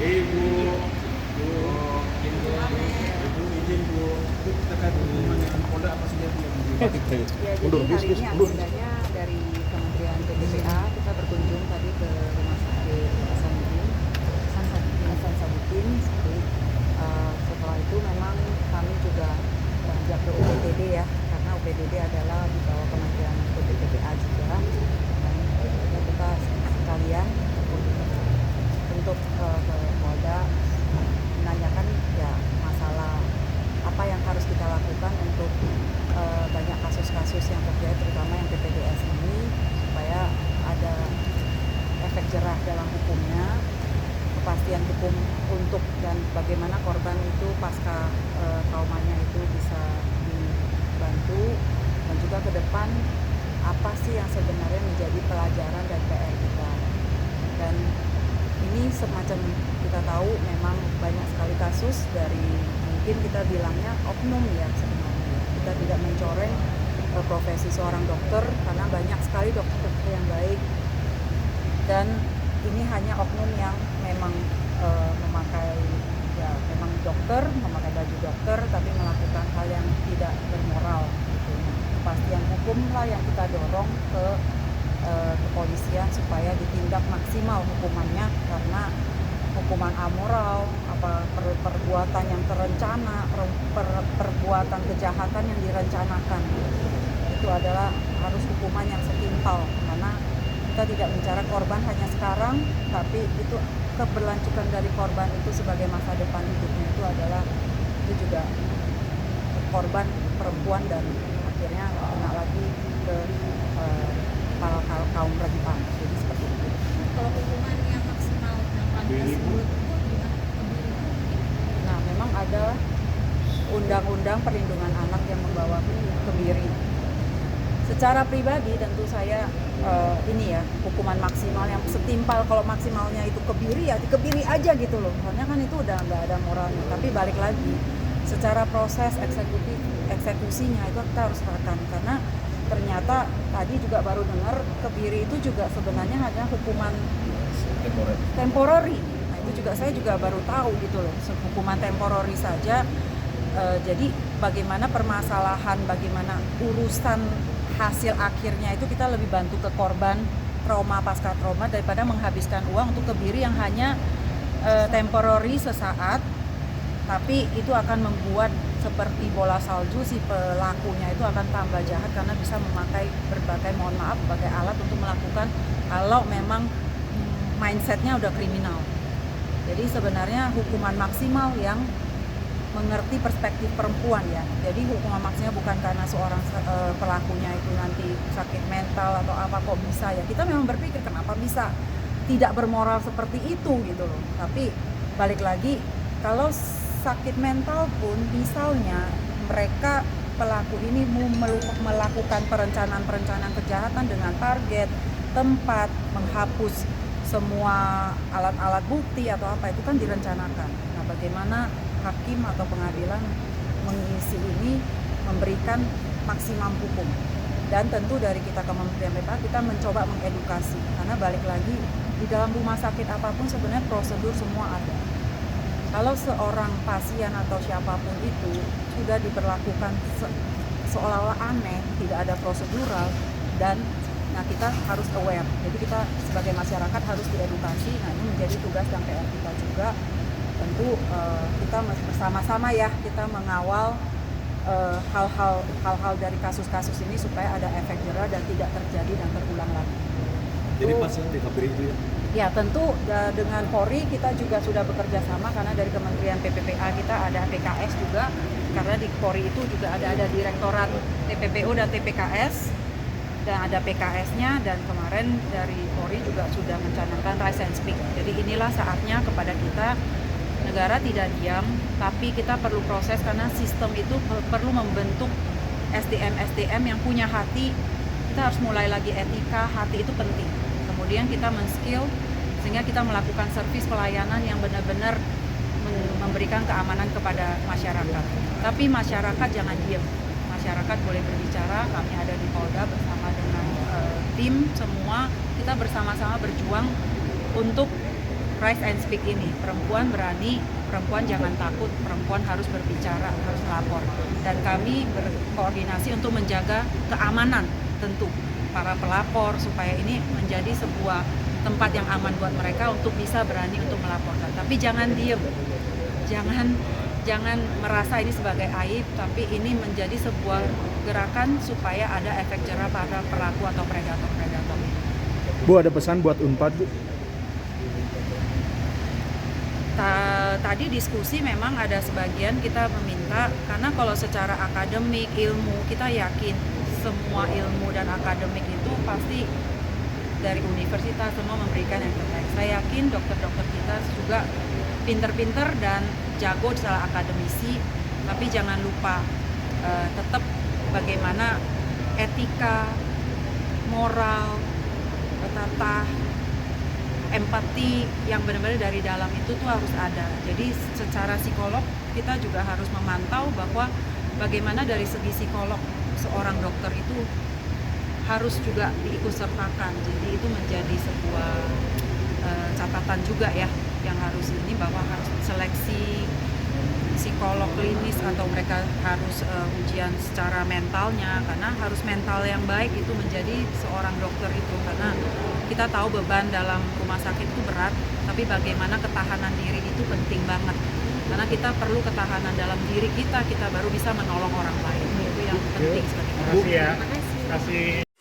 Ibu, Bu, Ibu izin Bu, itu terkait hubungan dengan Polda apa saja Bu yang dibahas? Ya, jadi hari ini agendanya dari Kementerian PPPA kita berkunjung tadi ke Rumah Sakit Hasanuddin. Setelah itu memang kami juga beranjak ke UPTD ya, karena UPTD adalah di bawah Kementerian PPPA juga. Dan kita sekalian untuk ke Polda menanyakan ya masalah apa yang harus kita lakukan untuk banyak kasus-kasus yang terjadi, terutama yang PPDS ini, supaya ada efek jerah dalam hukumnya, kepastian hukum untuk dan bagaimana korban itu pasca traumanya itu bisa dibantu, dan juga ke depan apa sih yang sebenarnya menjadi pelajaran dan PR kita. Dan ini semacam kita tahu memang banyak sekali kasus dari mungkin kita bilangnya oknum ya sebenarnya. Kita tidak mencoreng profesi seorang dokter karena banyak sekali dokter yang baik, dan ini hanya oknum yang memang memakai ya memang dokter, memakai baju dokter tapi melakukan hal yang tidak bermoral gitu. Nah, kepastian hukum lah yang kita dorong ke kepolisian supaya ditindak maksimal hukumannya, karena hukuman amoral, perbuatan yang terencana, perbuatan kejahatan yang direncanakan itu adalah harus hukuman yang setimpal, karena kita tidak bicara korban hanya sekarang, tapi itu keberlanjutan dari korban itu sebagai masa depan hidupnya itu adalah itu juga korban perempuan dan akhirnya kena lagi ke kaum rentan. Jadi seperti itu. Kalau hukuman yang maksimal yang paling tersebut itu gimana? Nah, memang ada undang-undang perlindungan anak yang membawa kebiri. Secara pribadi tentu saya ini ya hukuman maksimal yang setimpal. Kalau maksimalnya itu kebiri ya dikebiri aja gitu loh. Soalnya kan itu udah nggak ada moralnya. Tapi balik lagi secara proses eksekusinya itu kita harus tekan, karena ternyata tadi juga baru dengar kebiri itu juga sebenarnya hanya hukuman temporary. Nah, itu juga saya juga baru tahu gitu loh, hukuman temporary saja. Jadi bagaimana permasalahan, bagaimana urusan hasil akhirnya itu kita lebih bantu ke korban trauma pasca trauma daripada menghabiskan uang untuk kebiri yang hanya temporary sesaat, tapi itu akan membuat seperti bola salju, si pelakunya itu akan tambah jahat karena bisa memakai berbagai, mohon maaf, berbagai alat untuk melakukan kalau memang mindsetnya udah kriminal. Jadi sebenarnya hukuman maksimal yang mengerti perspektif perempuan ya. Jadi hukuman maksimal bukan karena seorang pelakunya itu nanti sakit mental atau apa kok bisa ya. Kita memang berpikir kenapa bisa tidak bermoral seperti itu gitu loh. Tapi balik lagi kalau sakit mental pun misalnya mereka pelaku ini melakukan perencanaan kejahatan dengan target, tempat, menghapus semua alat-alat bukti atau apa itu kan direncanakan. Nah, bagaimana hakim atau pengadilan mengisi ini, memberikan maksimum hukum. Dan tentu dari kita Kementerian PPPA kita mencoba mengedukasi, karena balik lagi di dalam rumah sakit apapun sebenarnya prosedur semua ada. Kalau seorang pasien atau siapapun itu sudah diperlakukan seolah-olah aneh, tidak ada prosedural, dan nah kita harus aware. Jadi kita sebagai masyarakat harus diedukasi. Nah, ini menjadi tugas dan PR kita juga. Tentu kita bersama-sama ya kita mengawal hal-hal dari kasus-kasus ini supaya ada efek jerah dan tidak terjadi dan terulang lagi. Jadi pasien dikabiri itu ya? Ya tentu dengan Polri kita juga sudah bekerja sama, karena dari Kementerian PPPA kita ada PKS juga, karena di Polri itu juga ada Direktorat TPPO dan TPKS, dan ada PKS-nya, dan kemarin dari Polri juga sudah mencanangkan Rise and Speak. Jadi inilah saatnya kepada kita, negara tidak diam, tapi kita perlu proses karena sistem itu perlu membentuk SDM yang punya hati. Kita harus mulai lagi etika, hati itu penting. Kemudian kita men-skill sehingga kita melakukan servis pelayanan yang benar-benar memberikan keamanan kepada masyarakat. Tapi masyarakat jangan diam. Masyarakat boleh berbicara. Kami ada di Polda bersama dengan tim semua. Kita bersama-sama berjuang untuk rise and speak ini. Perempuan berani, perempuan jangan takut, perempuan harus berbicara, harus lapor. Dan kami berkoordinasi untuk menjaga keamanan tentu para pelapor supaya ini menjadi sebuah tempat yang aman buat mereka untuk bisa berani untuk melaporkan. Tapi jangan diem, jangan merasa ini sebagai aib, tapi ini menjadi sebuah gerakan supaya ada efek jerah pada pelaku atau predator-predator ini. Bu, ada pesan buat Unpad, Bu? Tadi diskusi memang ada sebagian kita meminta, karena kalau secara akademik, ilmu, kita yakin semua ilmu dan akademik itu pasti dari universitas semua memberikan yang terbaik. Saya yakin dokter-dokter kita juga pinter-pinter dan jago secara akademisi, tapi jangan lupa tetap bagaimana etika, moral, tata, empati yang benar-benar dari dalam itu tuh harus ada. Jadi secara psikolog kita juga harus memantau bahwa bagaimana dari segi psikolog seorang dokter itu harus juga diikutsertakan. Jadi itu menjadi sebuah catatan juga ya yang harus ini, bahwa harus seleksi psikolog klinis atau mereka harus ujian secara mentalnya, karena harus mental yang baik itu menjadi seorang dokter itu, karena kita tahu beban dalam rumah sakit itu berat, tapi bagaimana ketahanan diri itu penting banget, karena kita perlu ketahanan dalam diri kita baru bisa menolong orang lain. Itu yang penting sekali. Terima kasih ya. Terima kasih. Kasih.